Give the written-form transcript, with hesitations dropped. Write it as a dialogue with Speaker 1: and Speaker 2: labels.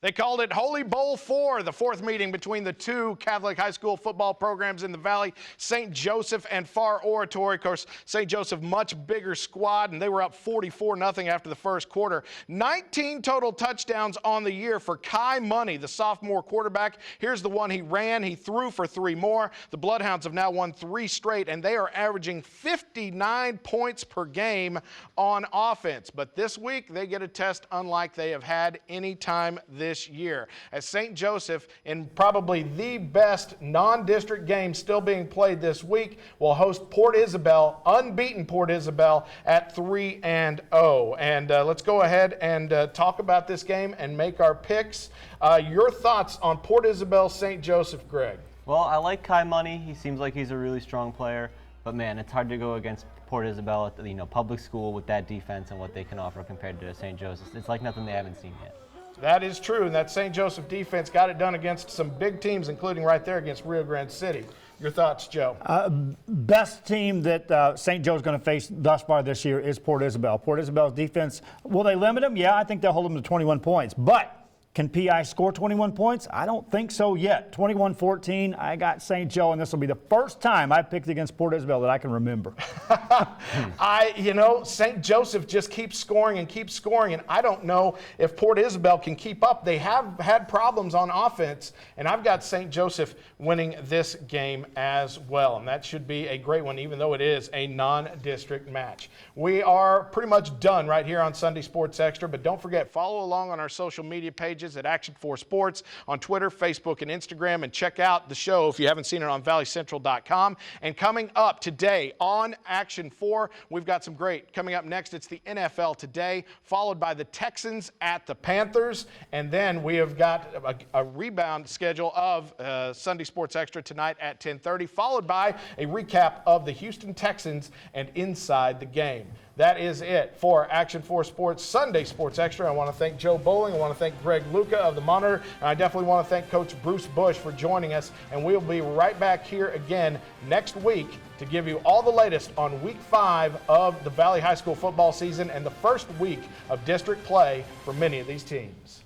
Speaker 1: They called it Holy Bowl 4, the fourth meeting between the two Catholic high school football programs in the Valley, St. Joseph and Far Oratory. Of course, St. Joseph, much bigger squad, and they were up 44-0 after the first quarter. 19 total touchdowns on the year for Kai Money, the sophomore quarterback. Here's the one he ran. He threw for 3 more. The Bloodhounds have now won 3 straight, and they are averaging 59 points per game on offense. But this week, they get a test unlike they have had any time this year, as St. Joseph, in probably the best non-district game still being played this week, will host Port Isabel, unbeaten Port Isabel, at 3-0. And let's go ahead and talk about this game and make our picks. Your thoughts on Port Isabel, St. Joseph, Greg?
Speaker 2: Well, I like Kai Money. He seems like he's a really strong player, but man, it's hard to go against Port Isabel at the public school with that defense and what they can offer compared to St. Joseph's. It's like nothing they haven't seen yet.
Speaker 1: That is true, and that St. Joseph defense got it done against some big teams, including right there against Rio Grande City. Your thoughts, Joe?
Speaker 3: Best team that St. Joe's going to face thus far this year is Port Isabel. Port Isabel's defense, will they limit them? Yeah, I think they'll hold them to 21 points. But can PI score 21 points? I don't think so yet. 21-14, I got St. Joe, and this will be the first time I've picked against Port Isabel that I can remember.
Speaker 1: St. Joseph just keeps scoring, and I don't know if Port Isabel can keep up. They have had problems on offense, and I've got St. Joseph winning this game as well, and that should be a great one, even though it is a non-district match. We are pretty much done right here on Sunday Sports Extra, but don't forget, follow along on our social media pages at Action 4 Sports on Twitter, Facebook, and Instagram, and check out the show if you haven't seen it on valleycentral.com. And coming up today on Action 4, we've got some great. Coming up next, it's the NFL Today, followed by the Texans at the Panthers, and then we have got a rebound schedule of Sunday Sports Extra tonight at 10:30, followed by a recap of the Houston Texans and Inside the Game. That is it for Action 4 Sports Sunday Sports Extra. I want to thank Joe Bowling. I want to thank Greg Luca of the Monitor. And I definitely want to thank Coach Bruce Bush for joining us. And we'll be right back here again next week to give you all the latest on Week 5 of the Valley High School football season and the first week of district play for many of these teams.